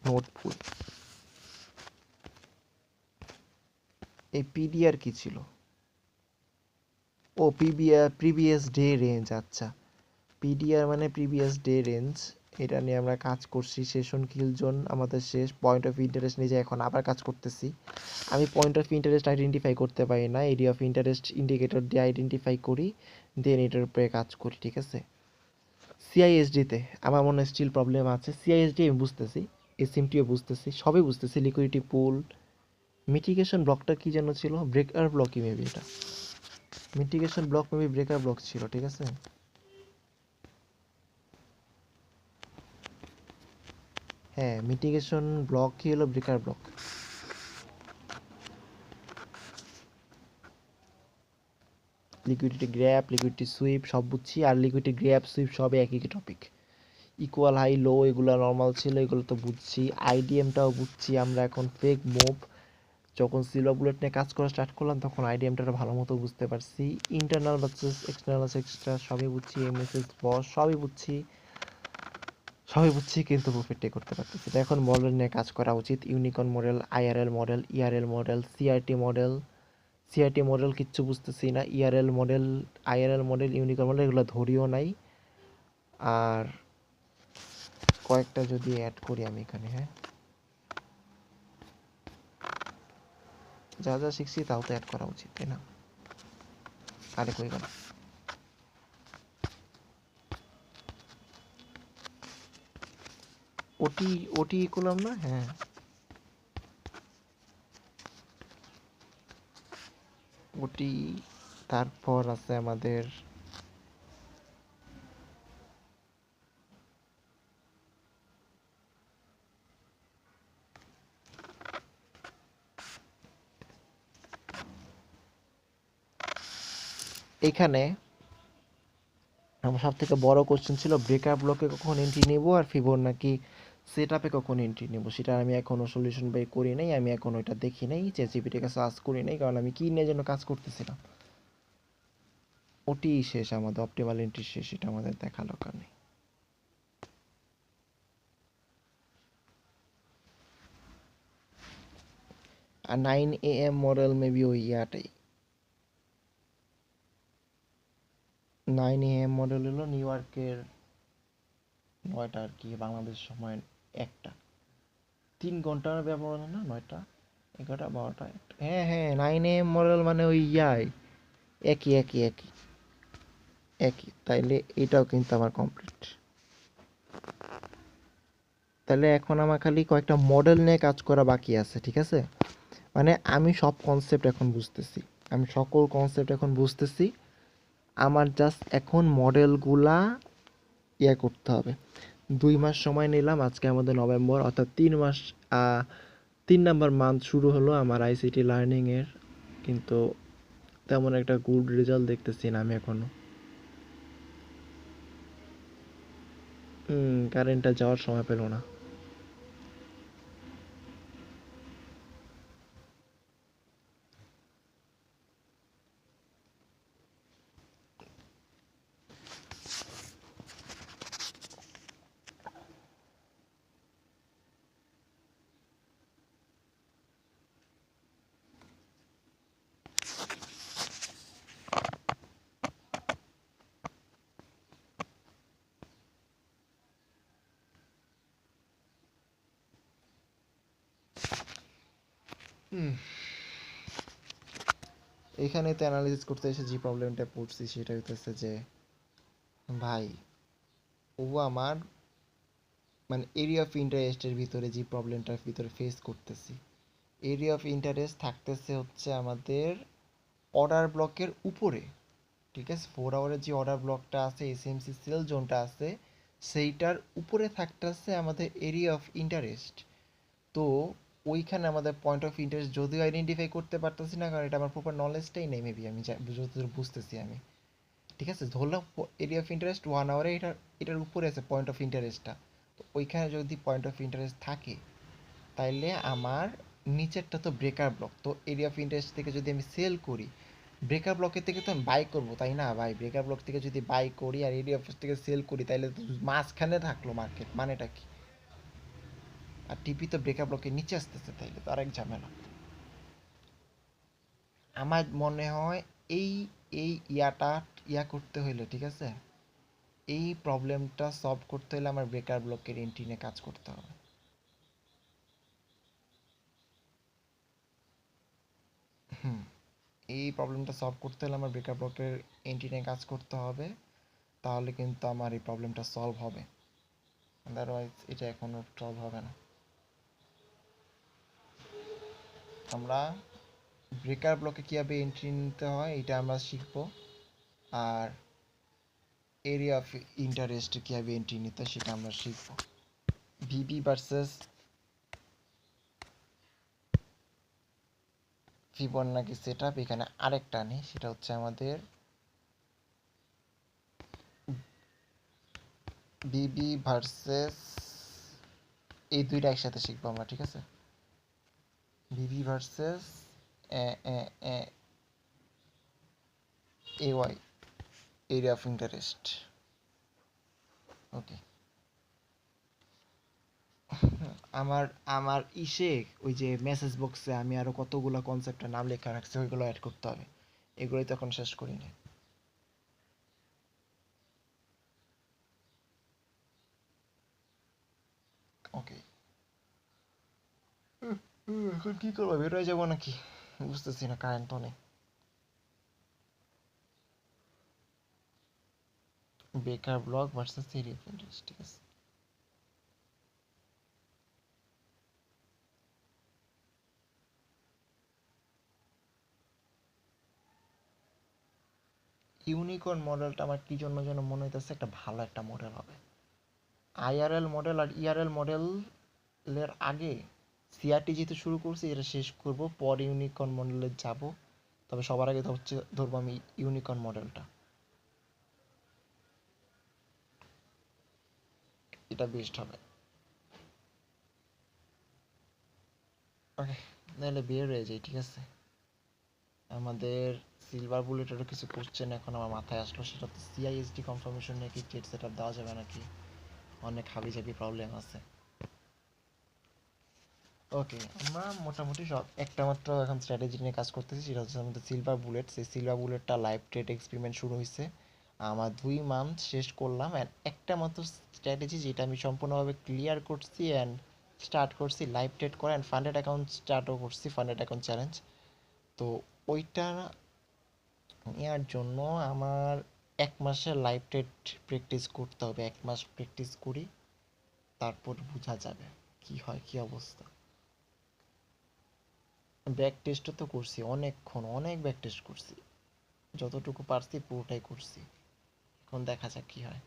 নোটবুক, এই পিডিআর কি ছিল? ও পিবিআর প্রিভিয়াস ডে রেঞ্জ। আচ্ছা, পিডিআর মানে প্রিভিয়াস ডে রেঞ্জ, এটা নিয়ে আমরা কাজ করছি। সেশন কিল জোন আমাদের শেষ, পয়েন্ট অফ ইন্টারেস্ট নিয়ে এখন আবার কাজ করতেছি। আমি পয়েন্ট অফ ইন্টারেস্ট আইডেন্টিফাই করতে পারি না, এরিয়া অফ ইন্টারেস্ট ইন্ডিকেটর দিয়ে আইডেন্টিফাই করি, দেন এটার উপরে কাজ করি। ঠিক আছে, সিআইএসডিতে আমার মনে হয় স্টিল প্রবলেম আছে। সিআইএসডি আমি বুঝতেছি, এসএমটিও বুঝতেছি, সবই বুঝতেছি। লিকুইডিটি পুল, মিটিগেশন ব্লকটা কি যেন ছিল, ব্রেকার ব্লকই মেবি এটা, mitigation block maybe breaker block ছিল। ঠিক আছে, হ্যাঁ মিটিগেশন ব্লকই হলো breaker block. Liquidity grab, liquidity sweep সব বুঝছি, আর লিকুইডিটি গ্র্যাপ সুইপ সবই একই টপিক। ইকুয়াল হাই লো এগুলো নর্মাল ছিল, এগুলো তো বুঝছি। আইডিএমটাও বুঝছি আমরা। এখন ফেক মুভ, যখন সিলভার বুলেট নিয়ে কাজ করা স্টার্ট করলাম তখন আইডিএমটা ভালো মতো বুঝতে পারছি। ইন্টারনাল ভার্সেস এক্সটার্নাল এক্সট্রা সবই বুঝছি, এমএসএস বস সবই বুঝছি, সবই বুঝছি, কিন্তু প্রফিট টেক করতে পারতেছি না। এখন মডেল নিয়ে কাজ করা উচিত, unicorn model, IRL model, ERL model, CRT model. CRT model কিচ্ছু বুঝতেছি না, ERL model, IRL model, unicorn model এগুলো ধরিও নাই। আর কয়েকটা যদি অ্যাড করি আমি এখানে, হ্যাঁ যা যা শিখছি তাও তো অ্যাড করা উচিত, তাই না? আরে কই গেল? ওটি, ওটি করলাম না, হ্যাঁ ওটি। তারপর আছে আমাদের এখানে আমার সব থেকে বড় কোশ্চেন ছিল ব্রেকআপ ব্লকে কখন এন্ট্রি নেব আর ফিবোনাকি সেট আপে কখন এন্ট্রি নেব, সেটা আমি এখনও সলিউশন বের করি নাই। আমি এখন ওইটা দেখি নাই, চ্যাটজিপিটির কাছে আস্ক করি নাই, কারণ আমি কি নিয়ে যেন কাজ করতেছিলাম। ওটি শেষ, আমাদের অপটিমাল এন্ট্রি শেষ, এটা আমাদের দেখা দরকার নেই। আর 9 AM মডেল মেবি ওই ইয়াটাই, 9 AM মডেল হলো নিউ ইয়র্কের 9টা আর কি, বাংলাদেশ সময় 1টা, 3 ঘন্টার ব্যবধান না, 9টা 11টা 12টা 1টা। হ্যাঁ হ্যাঁ 9 AM মডেল মানে ওই ইয়াই, একই একই একই একই। তাইলে এটাও কিন্তু আমার কমপ্লিট। তাহলে এখন আমার খালি কয়েকটা মডেল নিয়ে কাজ করা বাকি আছে। ঠিক আছে, মানে আমি সব কনসেপ্ট এখন বুঝতেছি, আমি সকল কনসেপ্ট এখন বুঝতেছি। আমার জাস্ট এখন মডেলগুলা ইয়ে করতে হবে। 2 মাস সময় নিলাম, আজকে আমাদের নভেম্বর, অর্থাৎ 3 মাস, 3 নাম্বার মান্থ শুরু হলো আমার আইসিটি লার্নিংয়ের, কিন্তু তেমন একটা গুড রেজাল্ট দেখতেছি না আমি এখনো। কারেন্টটা যাওয়ার সময় পেল না। এখানে তো অ্যানালিসিস করতে এসে যে প্রবলেমটা পড়ছি সেটা হইতেছে যে ভাই, ও আমার মানে এরিয়া অফ ইন্টারেস্টের ভিতরে যে প্রবলেমটার ভিতরে ফেস করতেছি, এরিয়া অফ ইন্টারেস্ট থাকতেছে হচ্ছে আমাদের অর্ডার ব্লকের উপরে, ঠিক আছে? 4 আওয়ারের যে অর্ডার ব্লকটা আছে, এসএমসি সেল জোনটা আছে, সেইটার উপরে থাকতেছে আমাদের এরিয়া অফ ইন্টারেস্ট। তো ওইখানে আমাদের পয়েন্ট অফ ইন্টারেস্ট যদিও আইডেন্টিফাই করতে পারতেছি না, কারণ এটা আমার প্রপার নলেজটাই নেই, মেবি আমি যতদূর বুঝতেছি আমি, ঠিক আছে? ধরলাম এরিয়া অফ ইন্টারেস্ট 1 আওয়ারে এটার উপরে আছে পয়েন্ট অফ ইন্টারেস্টটা। তো ওইখানে যদি পয়েন্ট অফ ইন্টারেস্ট থাকে, তাইলে আমার নিচেরটা তো ব্রেকার ব্লক, তো এরিয়া অফ ইন্টারেস্ট থেকে যদি আমি সেল করি, ব্রেকার ব্লকের থেকে তো আমি বাই করবো, তাই না ভাই? ব্রেকার ব্লক থেকে যদি বাই করি আর এরিয়া অফ থেকে সেল করি, তাইলে তো মাঝখানে থাকলো মার্কেট, মানেটা কি? আর টিপি তো ব্রেকার ব্লকের নিচে আসতেছে, তাইলে তো আরেক ঝামেলা। আমার মনে হয় এই এই করতে হইলে, ঠিক আছে, এই প্রবলেমটা সলভ করতে হলে আমার ব্রেকার ব্লকের এন্ট্রি নিয়ে কাজ করতে হবে। হুম, এই প্রবলেমটা সলভ করতে হলে আমার ব্রেকার ব্লকের এন্ট্রি নিয়ে কাজ করতে হবে, তাহলে কিন্তু আমার এই প্রবলেমটা সলভ হবে, আদারওয়াইজ এটা এখনো সলভ হবে না। আমরা ব্রেকার ব্লকে কীভাবে এন্ট্রি নিতে হয় এটা আমরা শিখবো, আর এরিয়া অফ ইন্টারেস্ট কীভাবে এন্ট্রি নিতে হয় সেটা আমরা শিখবো। ভিবি ভার্সেস ফিবোনাকি সেটআপ, এখানে আরেকটা নেই, সেটা হচ্ছে আমাদের বিবি ভার্সেস, এই দুইটা একসাথে শিখবো আমরা, ঠিক আছে? BB versus A Y, area of interest. Okay, আমার আমার ইসে ওই যে মেসেজ বক্সে আমি আরো কতগুলো কনসেপ্টের নাম লেখা রাখছি, ওইগুলো অ্যাড করতে হবে, এগুলোই তো এখন শেষ করিনি। ওকে, এখন কি করবো, বেরোয় যাবো নাকি? বুঝতেছি না, কারেন্ট তো নেই। বেকার block versus area of interest, ঠিক আছে। ইউনিকর্ন মডেলটা আমার কি জন্য যেন মনে হইতেছে একটা ভালো একটা মডেল হবে। আইআরএল মডেল আর ইআরএল মডেলের আগে সিআরটি যেহেতু শুরু করছি, এটা শেষ করব, পর ইউনিকর্ন মডেলে যাব। তবে সবার আগে তো হচ্ছে ধরবো আমি ইউনিকর্ন মডেলটা, এটা বেস্ট হবে। ওকে, তাহলে বের হয়ে যাই, ঠিক আছে? আমাদের সিলভার বুলেটেরও কিছু কোশ্চেন এখন আমার মাথায় আসলো, সেটা হচ্ছে সিআইএসডি কনফার্মেশন নিয়ে কি চেট সেট আপ দেওয়া যাবে নাকি, অনেক হাবিজাবি প্রবলেম আছে। ওকে, আমরা মোটামুটি সব একটা মাত্র এখন স্ট্র্যাটেজি নিয়ে কাজ করতেছি, সেটা হচ্ছে আমাদের সিলভার বুলেট। সেই সিলভার বুলেটটা লাইভ ট্রেড এক্সপেরিমেন্ট শুরু হয়েছে, আমার 2 মান্থ শেষ করলাম, অ্যান্ড একটা মাত্র স্ট্র্যাটেজি যেটা আমি সম্পূর্ণভাবে ক্লিয়ার করছি অ্যান্ড স্টার্ট করছি লাইভ ট্রেড করা, অ্যান্ড ফান্ডেড অ্যাকাউন্ট স্টার্টও করছি, ফান্ডেড অ্যাকাউন্ট চ্যালেঞ্জ। তো ওইটা নেওয়ার জন্য আমার 1 মাসের লাইভ ট্রেড প্র্যাকটিস করতে হবে, 1 মাস প্র্যাকটিস করি, তারপর বোঝা যাবে কি হয় কি অবস্থা। ব্যাক টেস্টও তো করছি অনেকক্ষণ, অনেক ব্যাক টেস্ট করছি, যতটুকু পারছি পুরোটাই করছি, এখন দেখা যাক কি হয়।